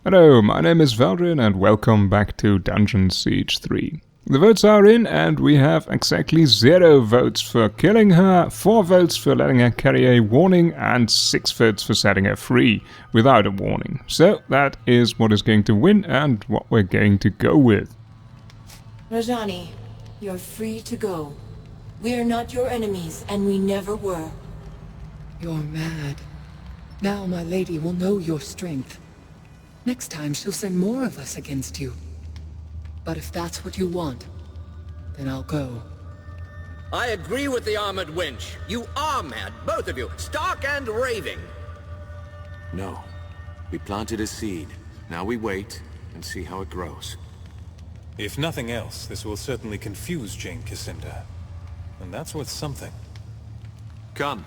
Hello, my name is Feldrin and welcome back to Dungeon Siege 3. The votes are in and we have exactly 0 votes for killing her, 4 votes for letting her carry a warning and 6 votes for setting her free without a warning. So that is what is going to win and what we're going to go with. Rajani, you're free to go. We are not your enemies and we never were. You're mad. Now my lady will know your strength. Next time she'll send more of us against you. But if that's what you want, then I'll go. I agree with the armored wench. You are mad, both of you, stark and raving. No. We planted a seed. Now we wait and see how it grows. If nothing else, this will certainly confuse Jane Cassinda. And that's worth something. Come.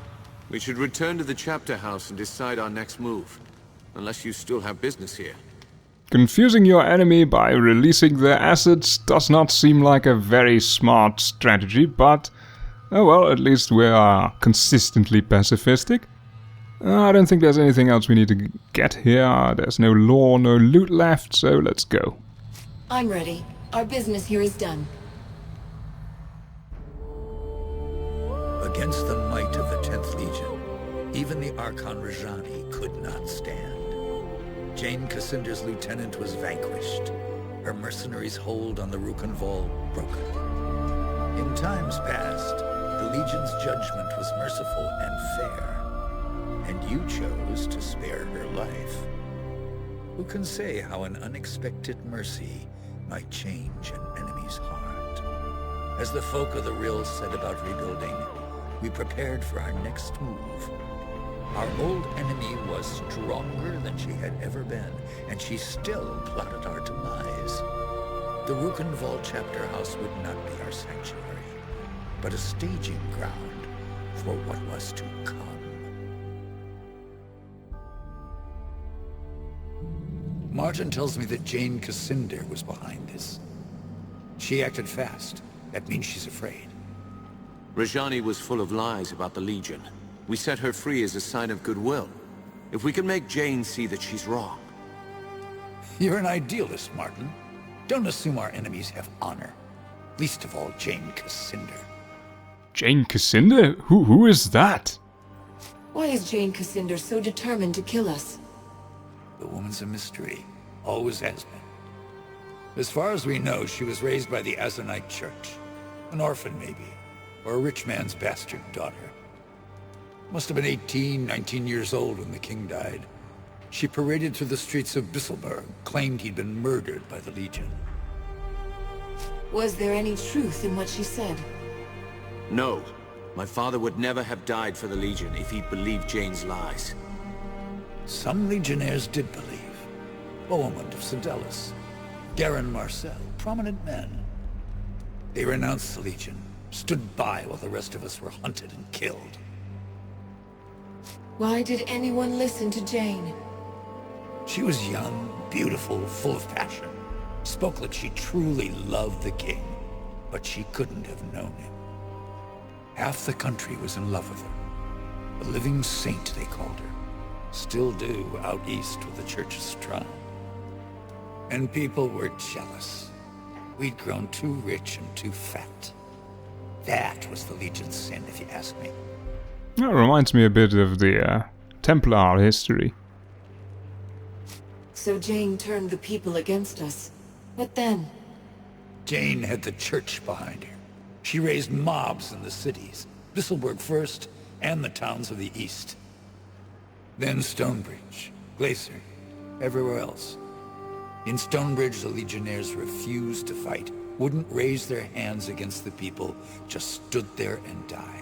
We should return to the chapter house and decide our next move. Unless you still have business here. Confusing your enemy by releasing their assets does not seem like a very smart strategy, but oh well, at least we are consistently pacifistic. I don't think there's anything else we need to get here. There's no lore, no loot left, so let's go. I'm ready. Our business here is done. Against the might of the 10th Legion, even the Archon Rajani could not stand. Jane Cassinder's lieutenant was vanquished. Her mercenaries' hold on the Rukenval broken. In times past, the Legion's judgment was merciful and fair, and you chose to spare her life. Who can say how an unexpected mercy might change an enemy's heart? As the folk of the Rill said about rebuilding, we prepared for our next move. Our old enemy was stronger than she had ever been, and she still plotted our demise. The Rukenval chapter house would not be our sanctuary, but a staging ground for what was to come. Martin tells me that Jane Cassinder was behind this. She acted fast. That means she's afraid. Rajani was full of lies about the Legion. We set her free as a sign of goodwill. If we can make Jane see that she's wrong. You're an idealist, Martin. Don't assume our enemies have honor. Least of all, Jane Cassinder. Jane Cassinda? Who is that? Why is Jane Cassinder so determined to kill us? The woman's a mystery. Always has been. As far as we know, she was raised by the Azanite Church. An orphan, maybe. Or a rich man's bastard daughter. Must have been 18, 19 years old when the king died. She paraded through the streets of Bisselberg, claimed he'd been murdered by the Legion. Was there any truth in what she said? No. My father would never have died for the Legion if he'd believed Jane's lies. Some legionnaires did believe. Bohemund of Sedelis, Garen Marcel, prominent men. They renounced the Legion, stood by while the rest of us were hunted and killed. Why did anyone listen to Jane? She was young, beautiful, full of passion. Spoke like she truly loved the king, but she couldn't have known him. Half the country was in love with her. A living saint, they called her. Still do out east with the church's shrine. And people were jealous. We'd grown too rich and too fat. That was the Legion's sin, if you ask me. That reminds me a bit of the Templar history. So Jane turned the people against us. What then? Jane had the church behind her. She raised mobs in the cities, Bisselberg first, and the towns of the east. Then Stonebridge, Glacier, everywhere else. In Stonebridge, the Legionnaires refused to fight, wouldn't raise their hands against the people, just stood there and died.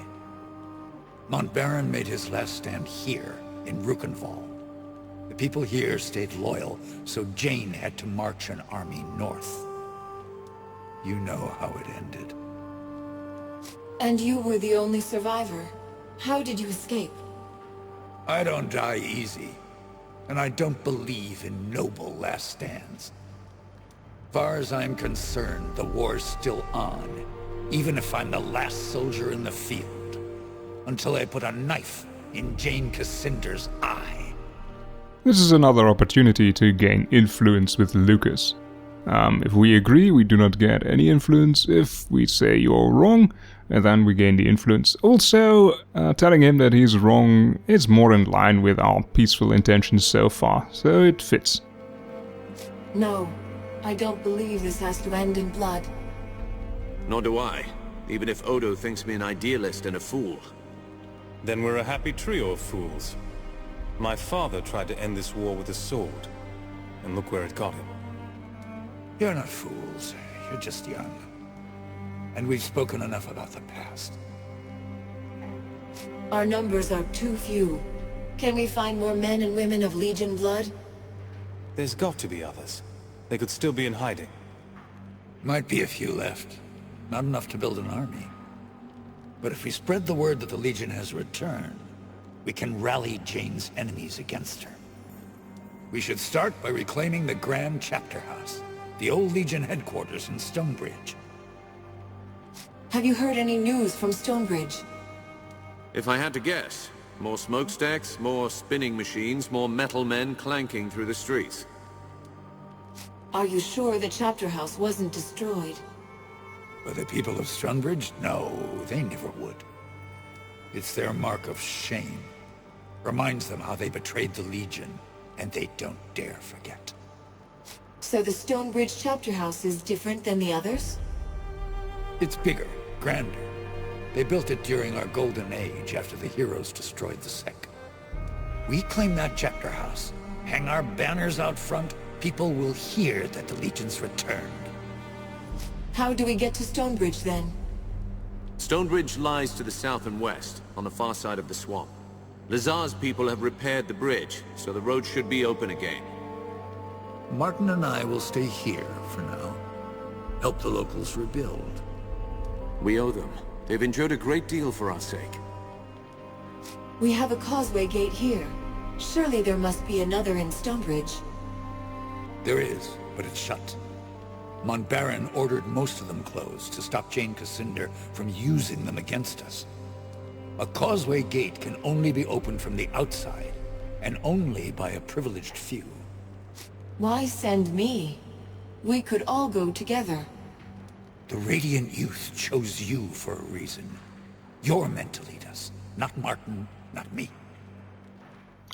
Montbaron made his last stand here, in Rukenval. The people here stayed loyal, so Jane had to march an army north. You know how it ended. And you were the only survivor. How did you escape? I don't die easy, and I don't believe in noble last stands. Far as I'm concerned, the war's still on, even if I'm the last soldier in the field, until I put a knife in Jane Cassinder's eye. This is another opportunity to gain influence with Lucas. If we agree, we do not get any influence. If we say you're wrong, then we gain the influence. Also, telling him that he's wrong is more in line with our peaceful intentions so far, so it fits. No, I don't believe this has to end in blood. Nor do I, even if Odo thinks me an idealist and a fool. Then we're a happy trio of fools. My father tried to end this war with a sword, and look where it got him. You're not fools. You're just young. And we've spoken enough about the past. Our numbers are too few. Can we find more men and women of Legion blood? There's got to be others. They could still be in hiding. Might be a few left. Not enough to build an army. But if we spread the word that the Legion has returned, we can rally Jane's enemies against her. We should start by reclaiming the Grand Chapter House, the old Legion headquarters in Stonebridge. Have you heard any news from Stonebridge? If I had to guess, more smokestacks, more spinning machines, more metal men clanking through the streets. Are you sure the chapter house wasn't destroyed? But the people of Stonebridge? No, they never would. It's their mark of shame. Reminds them how they betrayed the Legion, and they don't dare forget. So the Stonebridge chapter house is different than the others? It's bigger, grander. They built it during our golden age after the heroes destroyed the Sec. We claim that chapter house, hang our banners out front, people will hear that the Legion's returned. How do we get to Stonebridge then? Stonebridge lies to the south and west, on the far side of the swamp. Lazar's people have repaired the bridge, so the road should be open again. Martin and I will stay here for now. Help the locals rebuild. We owe them. They've endured a great deal for our sake. We have a causeway gate here. Surely there must be another in Stonebridge. There is, but it's shut. Baron ordered most of them closed to stop Jane Cassinder from using them against us. A causeway gate can only be opened from the outside, and only by a privileged few. Why send me? We could all go together. The Radiant Youth chose you for a reason. You're meant to lead us, not Martin, not me.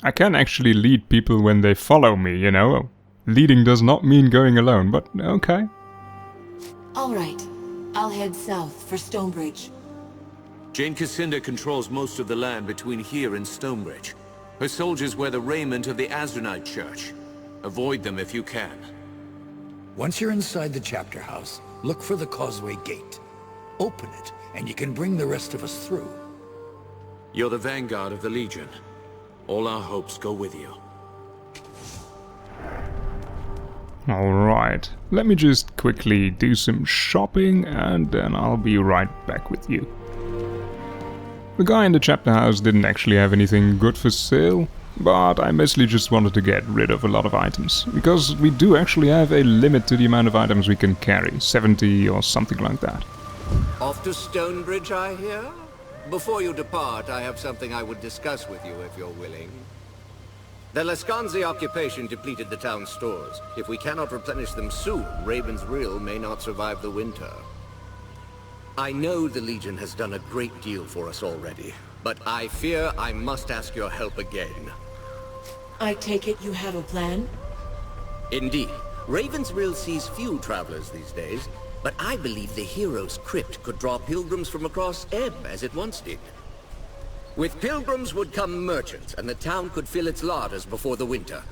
I can actually lead people when they follow me, you know. Leading does not mean going alone, but okay. All right. I'll head south for Stonebridge. Jane Cassinder controls most of the land between here and Stonebridge. Her soldiers wear the raiment of the Azranite Church. Avoid them if you can. Once you're inside the chapter house, look for the causeway gate. Open it, and you can bring the rest of us through. You're the vanguard of the Legion. All our hopes go with you. Alright, let me just quickly do some shopping and then I'll be right back with you. The guy in the chapter house didn't actually have anything good for sale, but I mostly just wanted to get rid of a lot of items, because we do actually have a limit to the amount of items we can carry, 70 or something like that. Off to Stonebridge, I hear? Before you depart, I have something I would discuss with you if you're willing. The Lascanzi occupation depleted the town's stores. If we cannot replenish them soon, Raven's Rill may not survive the winter. I know the Legion has done a great deal for us already, but I fear I must ask your help again. I take it you have a plan? Indeed. Raven's Rill sees few travelers these days, but I believe the hero's Crypt could draw pilgrims from across Ebb as it once did. With pilgrims would come merchants, and the town could fill its larders before the winter.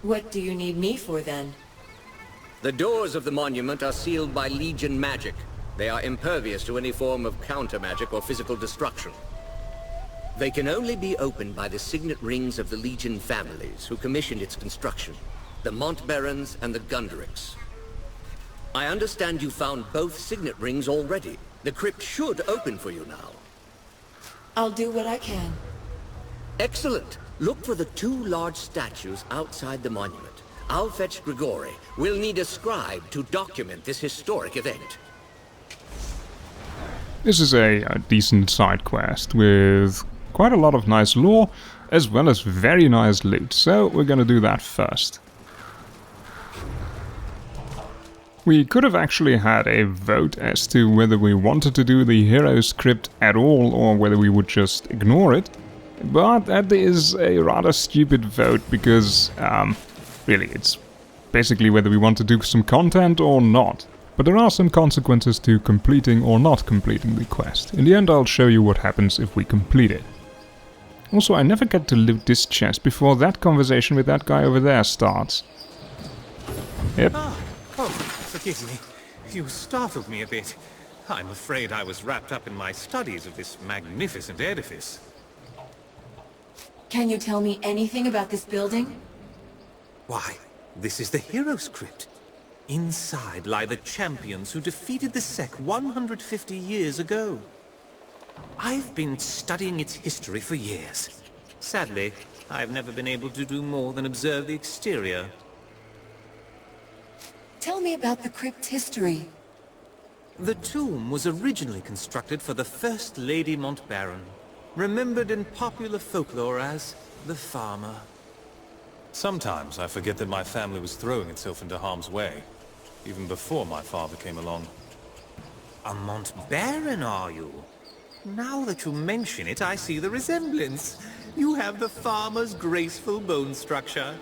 What do you need me for then? The doors of the monument are sealed by Legion magic. They are impervious to any form of counter-magic or physical destruction. They can only be opened by the signet rings of the Legion families who commissioned its construction, the Montbarons and the Gunderics. I understand you found both signet rings already. The crypt should open for you now. I'll do what I can. Excellent. Look for the two large statues outside the monument. I'll fetch Grigori. We'll need a scribe to document this historic event. This is a decent side quest with quite a lot of nice lore, as well as very nice loot, so we're gonna do that first. We could have actually had a vote as to whether we wanted to do the Heroes Crypt at all or whether we would just ignore it, but that is a rather stupid vote because, really, it's basically whether we want to do some content or not. But there are some consequences to completing or not completing the quest. In the end, I'll show you what happens if we complete it. Also, I never get to loot this chest before that conversation with that guy over there starts. Yep. Oh, forgive me. You startled me a bit. I'm afraid I was wrapped up in my studies of this magnificent edifice. Can you tell me anything about this building? Why, this is the Heroes Crypt. Inside lie the champions who defeated the Sec 150 years ago. I've been studying its history for years. Sadly, I've never been able to do more than observe the exterior. Tell me about the crypt's history. The tomb was originally constructed for the First Lady Montbaron, remembered in popular folklore as the Farmer. Sometimes I forget that my family was throwing itself into harm's way, even before my father came along. A Montbaron, are you? Now that you mention it, I see the resemblance. You have the Farmer's graceful bone structure.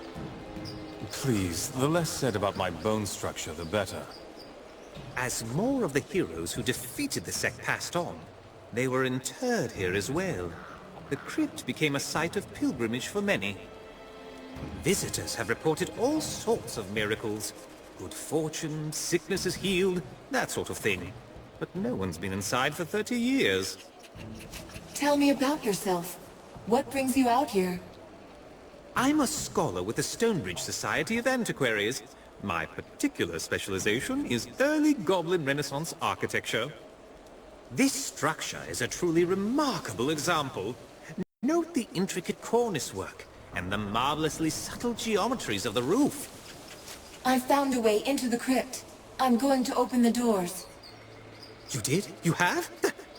Please, the less said about my bone structure, the better. As more of the heroes who defeated the Sect passed on, they were interred here as well. The crypt became a site of pilgrimage for many. Visitors have reported all sorts of miracles. Good fortune, sicknesses healed, that sort of thing. But no one's been inside for 30 years. Tell me about yourself. What brings you out here? I'm a scholar with the Stonebridge Society of Antiquaries. My particular specialization is early Goblin Renaissance architecture. This structure is a truly remarkable example. Note the intricate cornice work and the marvelously subtle geometries of the roof. I found a way into the crypt. I'm going to open the doors. You did? You have?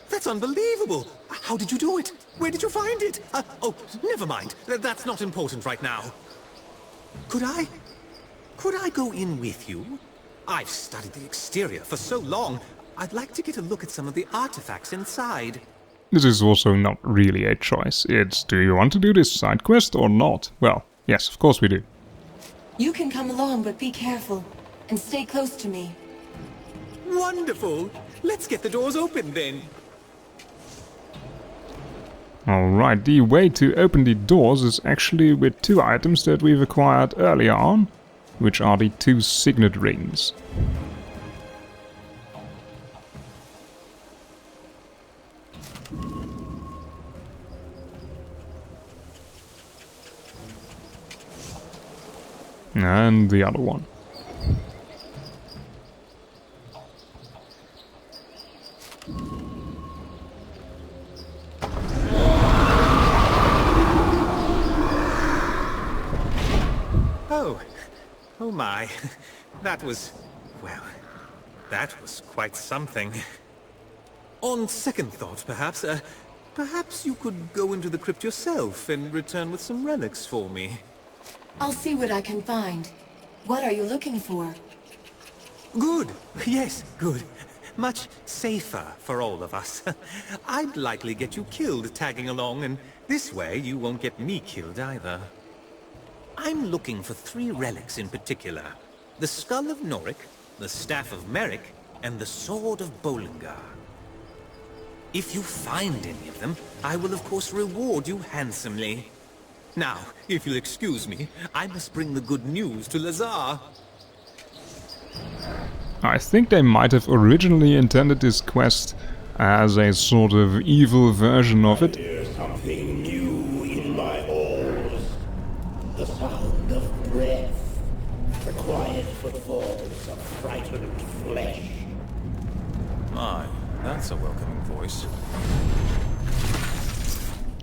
That's unbelievable! How did you do it? Where did you find it? Oh, never mind. That's not important right now. Could I go in with you? I've studied the exterior for so long. I'd like to get a look at some of the artifacts inside. This is also not really a choice. It's, do you want to do this side quest or not? Well, yes, of course we do. You can come along, but be careful. And stay close to me. Wonderful! Let's get the doors open then. Alright, the way to open the doors is actually with two items that we've acquired earlier on, which are the two signet rings. And the other one. Oh my. That was... well, that was quite something. On second thought, perhaps, perhaps you could go into the crypt yourself and return with some relics for me. I'll see what I can find. What are you looking for? Good. Yes, good. Much safer for all of us. I'd likely get you killed tagging along, and this way you won't get me killed either. I'm looking for 3 relics in particular. The Skull of Norik, the Staff of Merrick, and the Sword of Bollingar. If you find any of them, I will of course reward you handsomely. Now, if you'll excuse me, I must bring the good news to Lazar. I think they might have originally intended this quest as a sort of evil version of it. There's something new in my halls. The sound of breath. The quiet footfalls of frightened flesh. My, that's a welcoming voice.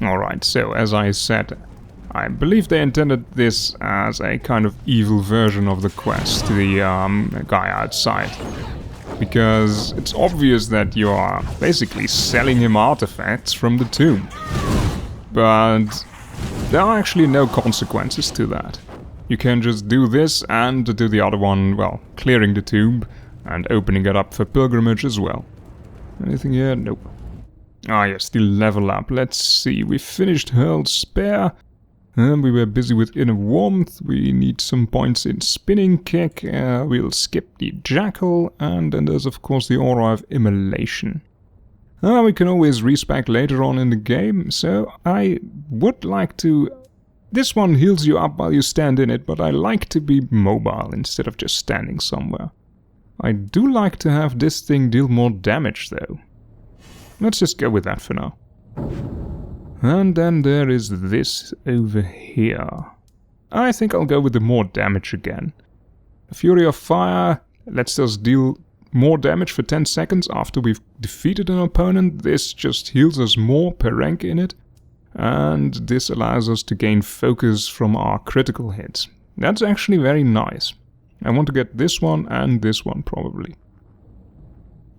Alright, so as I said, I believe they intended this as a kind of evil version of the quest, the guy outside. Because it's obvious that you are basically selling him artifacts from the tomb. But There are actually no consequences to that. You can just do this and do the other one, well, clearing the tomb and opening it up for pilgrimage as well. Anything here? Nope. Ah yes, the level up. Let's see, we finished Hurl's Spear. We were busy with Inner Warmth. We need some points in Spinning Kick. We'll skip the Jackal. And then there's of course the Aura of Immolation. We can always respec later on in the game, so I would like to... This one heals you up while you stand in it, but I like to be mobile instead of just standing somewhere. I do like to have this thing deal more damage though. Let's just go with that for now. And then there is this over here. I think I'll go with the more damage again. Fury of Fire lets us deal more damage for 10 seconds after we've defeated an opponent. This just heals us more per rank in it. And this allows us to gain focus from our critical hits. That's actually very nice. I want to get this one and this one probably.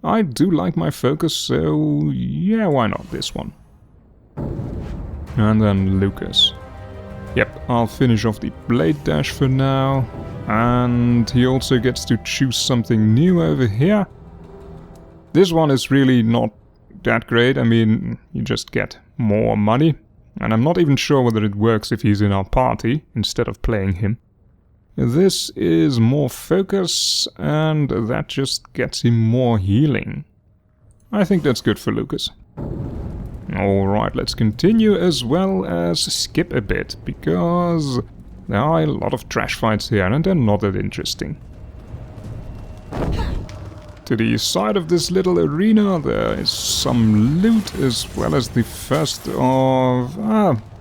I do like my focus, so yeah, why not this one? And then Lucas. Yep, I'll finish off the Blade Dash for now. And he also gets to choose something new over here. This one is really not that great. I mean, you just get more money. And I'm not even sure whether it works if he's in our party instead of playing him. This is more focus, and that just gets him more healing. I think that's good for Lucas. Alright, let's continue as well as skip a bit, because there are a lot of trash fights here and they're not that interesting. To the side of this little arena there is some loot as well as the first of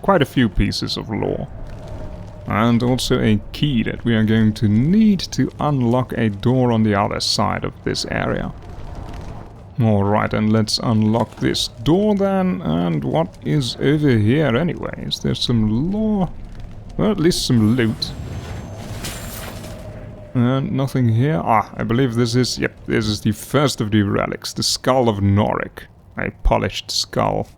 quite a few pieces of lore. And also a key that we are going to need to unlock a door on the other side of this area. Alright, and let's unlock this door then. And what is over here anyway? Is there some lore? Well, at least some loot. And nothing here. Ah, I believe this is... Yep, this is the first of the relics. The skull of Norik. A polished skull.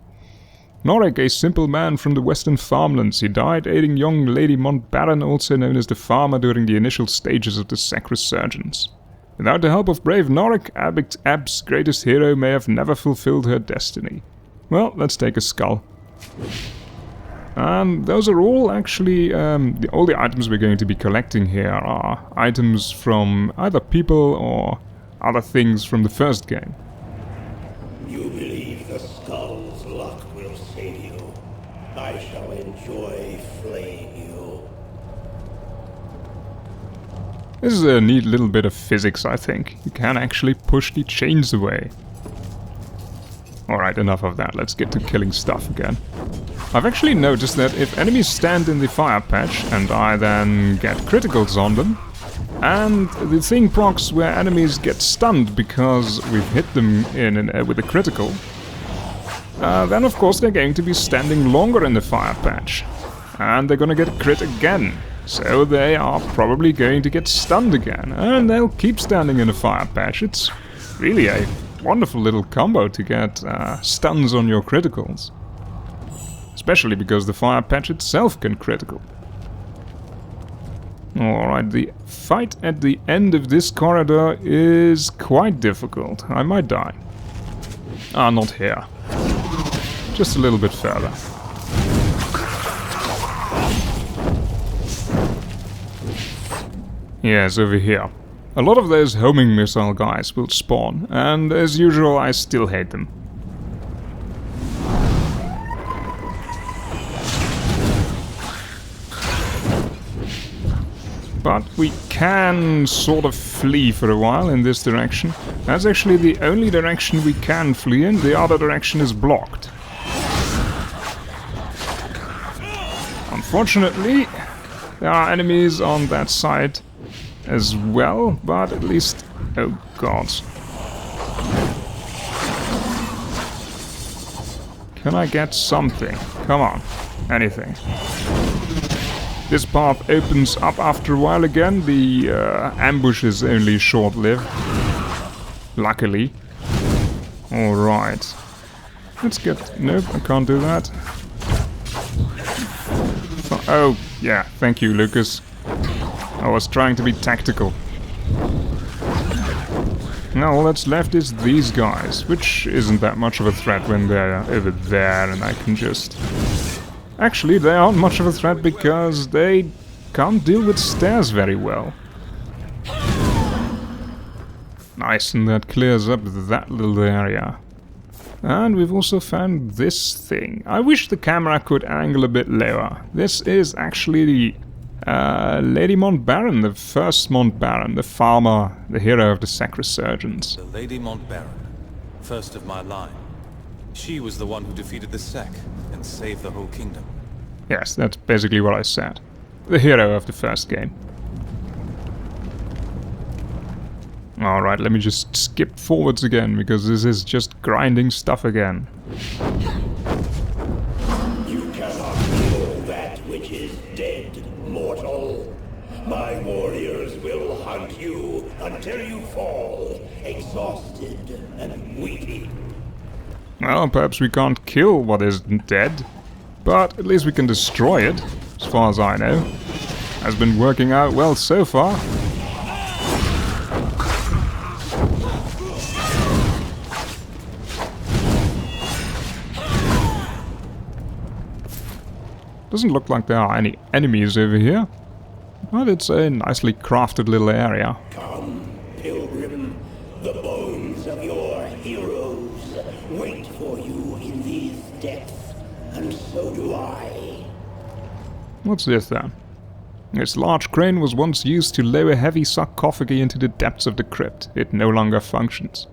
Norik, a simple man from the western farmlands. He died aiding young Lady Montbaron, also known as the Farmer, during the initial stages of the Sac Resurgence. Without the help of brave Norik, Ab's greatest hero may have never fulfilled her destiny. Well, let's take a skull. And those are all actually, all the items we're going to be collecting here are items from either people or other things from the first game. You believe the skull's luck will save you. I shall enjoy flaying you. This is a neat little bit of physics, I think. You can actually push the chains away. Alright, enough of that. Let's get to killing stuff again. I've actually noticed that if enemies stand in the fire patch and I then get criticals on them, and the thing procs where enemies get stunned because we've hit them with a critical, then of course they're going to be standing longer in the fire patch. And they're gonna get a crit again. So they are probably going to get stunned again. And they'll keep standing in a fire patch. It's really a wonderful little combo to get stuns on your criticals. Especially because the fire patch itself can critical. Alright, the fight at the end of this corridor is quite difficult. I might die. Ah, not here. Just a little bit further. Yes, over here. A lot of those homing missile guys will spawn, and as usual I still hate them. But we can sort of flee for a while in this direction. That's actually the only direction we can flee in, the other direction is blocked. Unfortunately, there are enemies on that side as well, but at least... Oh god. Can I get something? Come on. Anything. This path opens up after a while again. The ambush is only short-lived. Luckily. Alright. Let's get... Nope, I can't do that. Oh, yeah, thank you, Lucas. I was trying to be tactical. Now all that's left is these guys, which isn't that much of a threat when they're over there and I can just... Actually, they aren't much of a threat because they can't deal with stairs very well. Nice, and that clears up that little area. And we've also found this thing. I wish the camera could angle a bit lower. This is actually Lady Montbaron, the first Montbaron, the farmer, the hero of the Sacrosurgeons. The Lady Montbaron, first of my line. She was the one who defeated the Sec and saved the whole kingdom. Yes, that's basically what I said. The hero of the first game. Alright, let me just skip forwards again, because this is just grinding stuff again. You cannot kill that which is dead, mortal. My warriors will hunt you until you fall, exhausted and weeping. Well, perhaps we can't kill what is dead, but at least we can destroy it, as far as I know. Has been working out well so far. Doesn't look like there are any enemies over here, but it's a nicely crafted little area. Come, pilgrim, the bones of your heroes wait for you in these depths, and so do I. What's this then? This large crane was once used to lower heavy sarcophagi into the depths of the crypt. It no longer functions.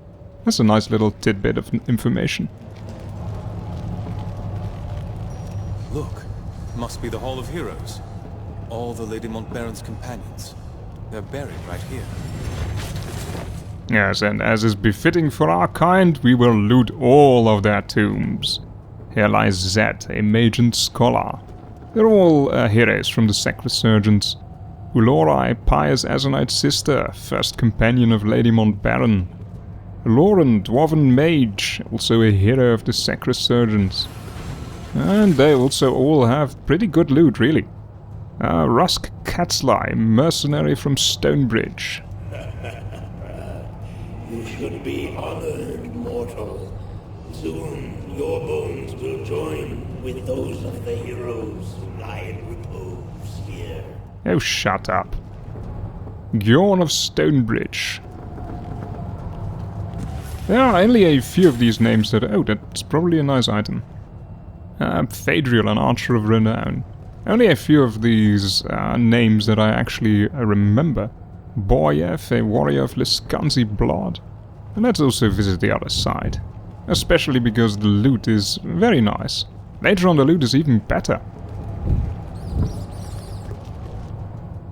That's a nice little tidbit of information. Look, must be the Hall of Heroes. All the Lady Montbaron's companions. They're buried right here. Yes, and as is befitting for our kind, we will loot all of their tombs. Here lies Zed, a mage and scholar. They're all heroes from the Sacrosurgeons. Ulora, a pious Azonite sister, first companion of Lady Montbaron. Lauren, dwarven mage, also a hero of the Sacrosurgeons. And they also all have pretty good loot, really. Rusk Catsley, mercenary from Stonebridge. You should be honored, mortal. Soon your bones will join with those of the heroes who lie in repose here. Oh, shut up. Gjorn of Stonebridge. There are only a few of these names that... Oh, that's probably a nice item. Phaedriel, an archer of renown. Only a few of these names that I actually remember. Boryev, a warrior of Liskanzi blood. And let's also visit the other side. Especially because the loot is very nice. Later on the loot is even better.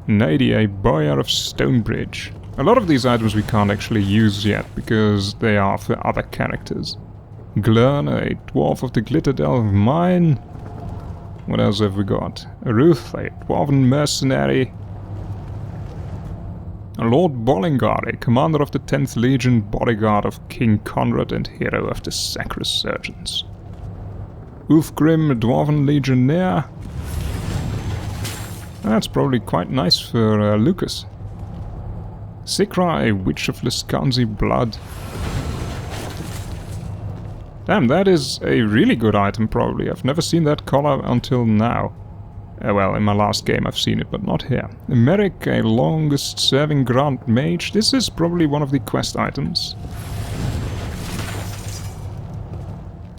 Nadi, a boyar of Stonebridge. A lot of these items we can't actually use yet because they are for other characters. Glurn, a dwarf of the Glitterdelve mine. What else have we got? Ruth, a dwarven mercenary. Lord Bollingar, a commander of the 10th Legion, bodyguard of King Conrad and hero of the Sacrosurgeons. Ulfgrim, a dwarven legionnaire. That's probably quite nice for Lucas. Sikra, a witch of Liskanzi blood. Damn, that is a really good item, probably. I've never seen that color until now. Well, in my last game I've seen it, but not here. Merrick, a longest-serving Grand Mage. This is probably one of the quest items.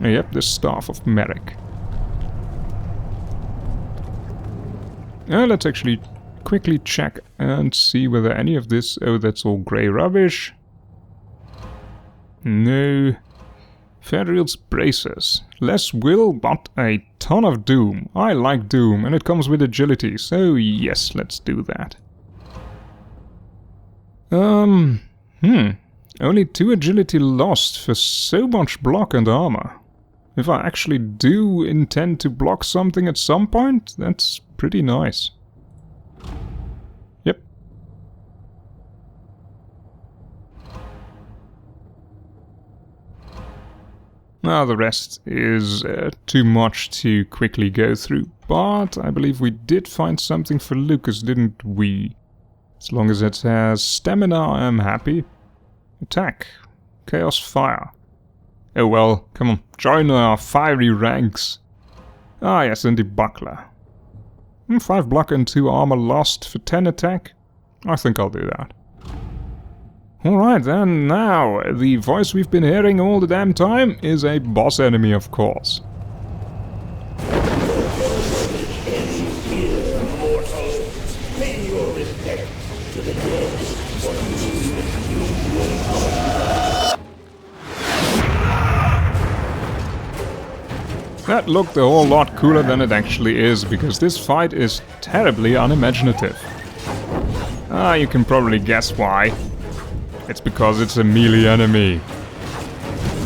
Yep, the Staff of Merrick. Let's actually quickly check and see whether any of this... Oh, that's all grey rubbish. No... Fedriel's Bracers. Less will, but a ton of Doom. I like Doom, and it comes with agility, so yes, let's do that. Only 2 agility lost for so much block and armor. If I actually do intend to block something at some point, that's pretty nice. Yep. Now the rest is too much to quickly go through. but I believe we did find something for Lucas, didn't we? As long as it has stamina, I am happy. Attack. Chaos Fire. Oh well, come on, join our fiery ranks. Ah yes, and the buckler. 5 block and 2 armor lost for 10 attack. I think I'll do that. Alright then, now, the voice we've been hearing all the damn time is a boss enemy, of course. That looked a whole lot cooler than it actually is, because this fight is terribly unimaginative. Ah, you can probably guess why. It's because it's a melee enemy.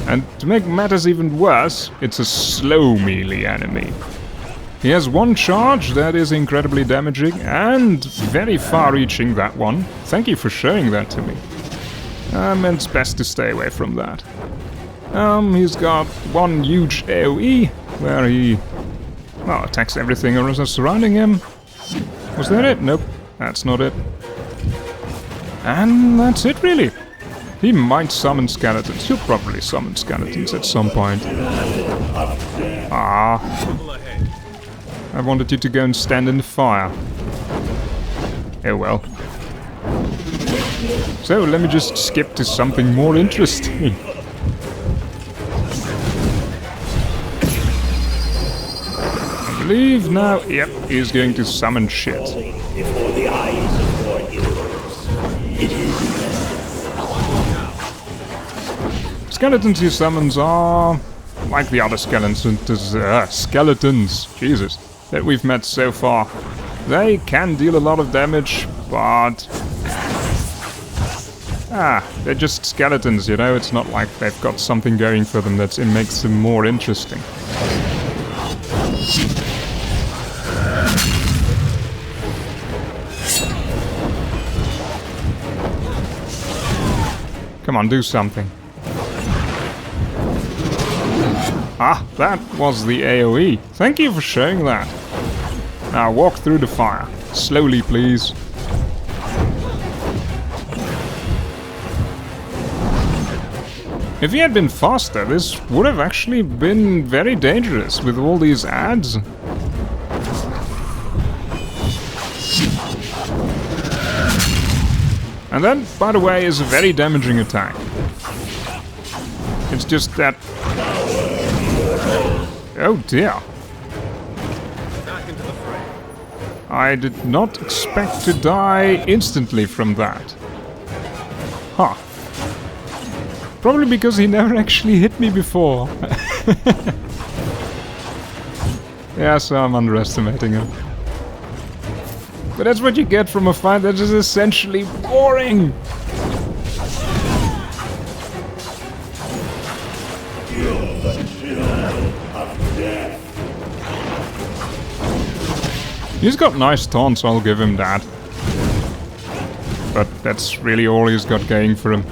And to make matters even worse, it's a slow melee enemy. He has one charge that is incredibly damaging and very far-reaching, that one. Thank you for showing that to me. And it's best to stay away from that. He's got one huge AoE, where he, well, attacks everything surrounding him. Was that it? Nope, that's not it. And that's it, really. He might summon skeletons. He'll probably summon skeletons at some point. Ah. I wanted you to go and stand in the fire. Oh well. So, let me just skip to something more interesting. I believe now, yep, he's going to summon shit. Before the eyes of your heroes. It is Skeletons he summons are like the other skeletons, Jesus, that we've met so far. They can deal a lot of damage, but they're just skeletons, you know. It's not like they've got something going for them that makes them more interesting. Come on, do something. Ah, that was the AoE. Thank you for showing that. Now walk through the fire. Slowly, please. If he had been faster, this would have actually been very dangerous with all these ads. And that, by the way, is a very damaging attack. It's just that... Oh dear. I did not expect to die instantly from that. Huh. Probably because he never actually hit me before. Yeah, so I'm underestimating him. But that's what you get from a fight that is essentially boring! He's got nice taunts, I'll give him that. But that's really all he's got going for him.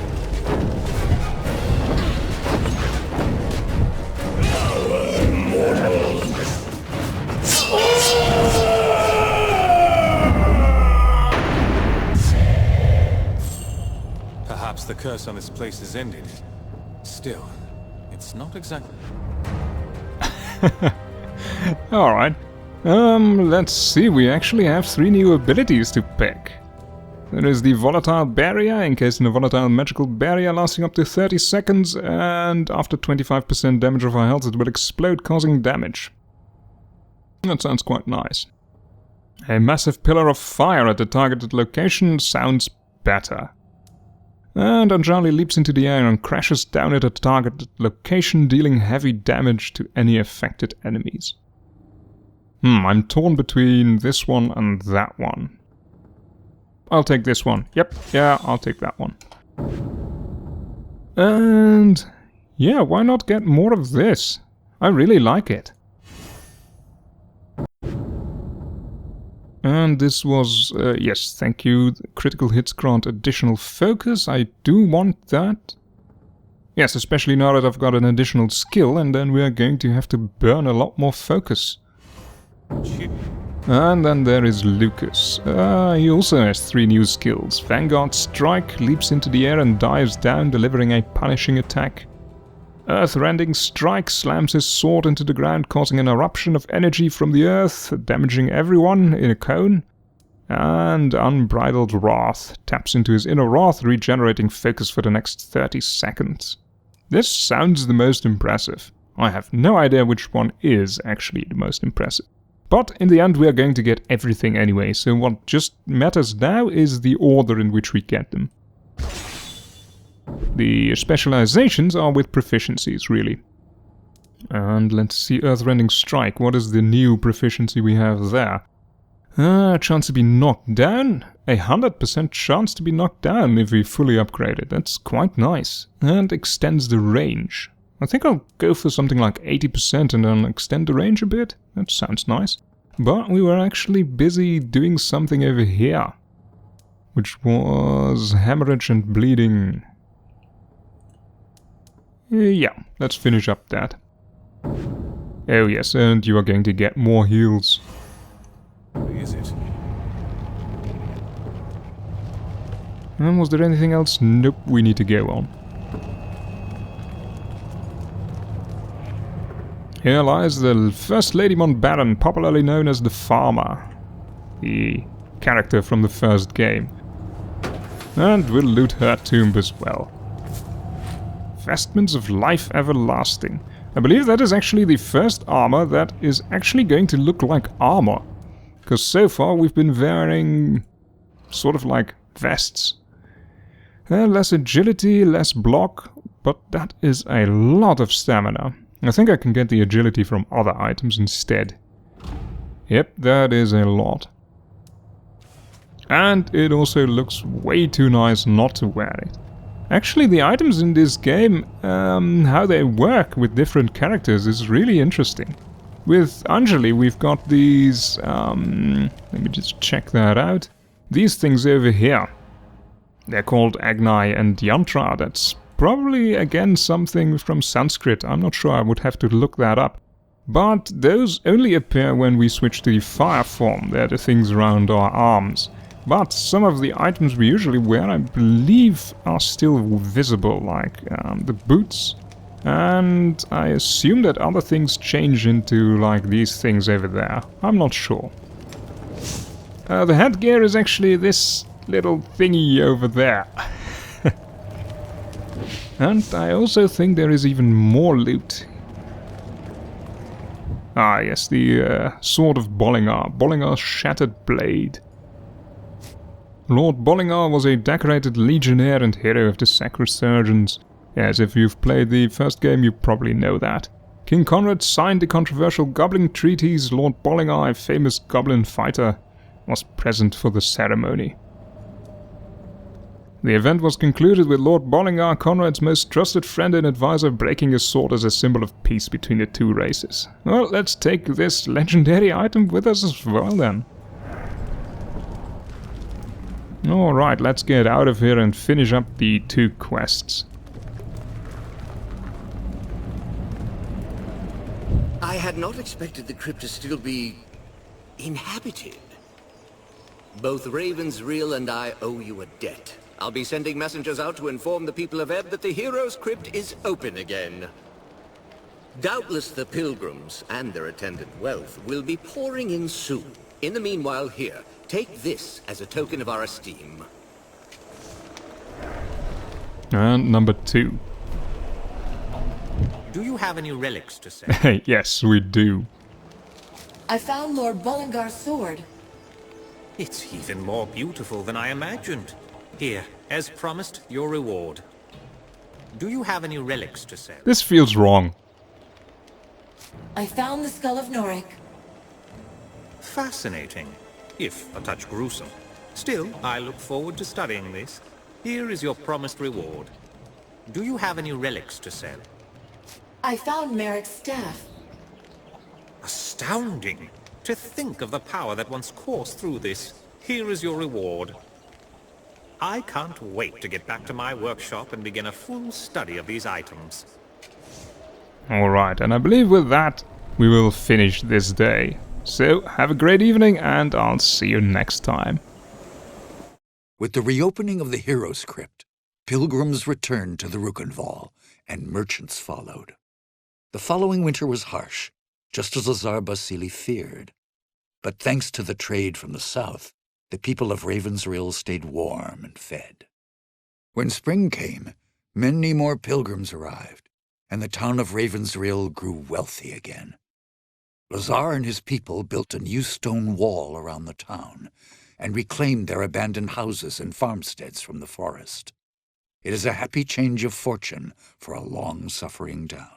Perhaps the curse on this place is ended. Still, it's not exactly... Alright. Let's see, we actually have 3 new abilities to pick. There is the Volatile Barrier, encased in a volatile magical barrier lasting up to 30 seconds, and after 25% damage of our health it will explode, causing damage. That sounds quite nice. A massive pillar of fire at the targeted location sounds better. And Rajani leaps into the air and crashes down at a targeted location, dealing heavy damage to any affected enemies. I'm torn between this one and that one. I'll take this one. Yep, yeah, I'll take that one. And yeah, why not get more of this? I really like it. And this was, yes, thank you. Critical hits grant additional focus. I do want that. Yes, especially now that I've got an additional skill, and then we are going to have to burn a lot more focus. And then there is Lucas. He also has 3 new skills. Vanguard Strike, leaps into the air and dives down, delivering a punishing attack. Earth-rending Strike, slams his sword into the ground, causing an eruption of energy from the earth, damaging everyone in a cone. And Unbridled Wrath, taps into his inner wrath, regenerating focus for the next 30 seconds. This sounds the most impressive. I have no idea which one is actually the most impressive. But in the end we are going to get everything anyway, so what just matters now is the order in which we get them. The specializations are with proficiencies, really. And let's see, Earthrending Strike, what is the new proficiency we have there? Chance to be knocked down? 100% chance to be knocked down if we fully upgrade it, that's quite nice. And extends the range. I think I'll go for something like 80% and then extend the range a bit. That sounds nice. But we were actually busy doing something over here. Which was hemorrhage and bleeding. Yeah, let's finish up that. Oh yes, and you are going to get more heals. Where is it? And was there anything else? Nope, we need to go on. Here lies the First Lady Baron, popularly known as the Farmer. The character from the first game. And we'll loot her tomb as well. Vestments of Life Everlasting. I believe that is actually the first armor that is actually going to look like armor. Because so far we've been wearing sort of like vests. Less agility, less block, but that is a lot of stamina. I think I can get the agility from other items instead. Yep, that is a lot. And it also looks way too nice not to wear it. Actually, the items in this game, how they work with different characters is really interesting. With Anjali, we've got these, let me just check that out. These things over here. They're called Agni and Yantra. That's probably, again, something from Sanskrit. I'm not sure, I would have to look that up. But those only appear when we switch to the fire form. They're the things around our arms. But some of the items we usually wear, I believe, are still visible, like the boots. And I assume that other things change into, like, these things over there. I'm not sure. The headgear is actually this little thingy over there. And I also think there is even more loot. Ah yes, the Sword of Bollingar. Bollingar's Shattered Blade. Lord Bollingar was a decorated legionnaire and hero of the Sacrosurgeons. Yes, if you've played the first game you probably know that. King Conrad signed the controversial Goblin Treaties. Lord Bollingar, a famous goblin fighter, was present for the ceremony. The event was concluded with Lord Bollingar, Conrad's most trusted friend and advisor, breaking his sword as a symbol of peace between the two races. Well, let's take this legendary item with us as well then. Alright, let's get out of here and finish up the 2 quests. I had not expected the crypt to still be inhabited. Both Ravensreel and I owe you a debt. I'll be sending messengers out to inform the people of Ebb that the hero's crypt is open again. Doubtless the pilgrims and their attendant wealth will be pouring in soon. In the meanwhile, here, take this as a token of our esteem. And number 2. Do you have any relics to sell? Yes, we do. I found Lord Bollingar's sword. It's even more beautiful than I imagined. Here, as promised, your reward. Do you have any relics to sell? This feels wrong. I found the skull of Norik. Fascinating, if a touch gruesome. Still, I look forward to studying this. Here is your promised reward. Do you have any relics to sell? I found Merrick's staff. Astounding! To think of the power that once coursed through this. Here is your reward. I can't wait to get back to my workshop and begin a full study of these items. Alright, and I believe with that we will finish this day. So have a great evening and I'll see you next time. With the reopening of the Heroes' Crypt, pilgrims returned to the Rukenval, and merchants followed. The following winter was harsh, just as Lazar Basili feared. But thanks to the trade from the south, the people of Ravensrill stayed warm and fed. When spring came, many more pilgrims arrived, and the town of Ravensrill grew wealthy again. Lazar and his people built a new stone wall around the town, and reclaimed their abandoned houses and farmsteads from the forest. It is a happy change of fortune for a long-suffering town.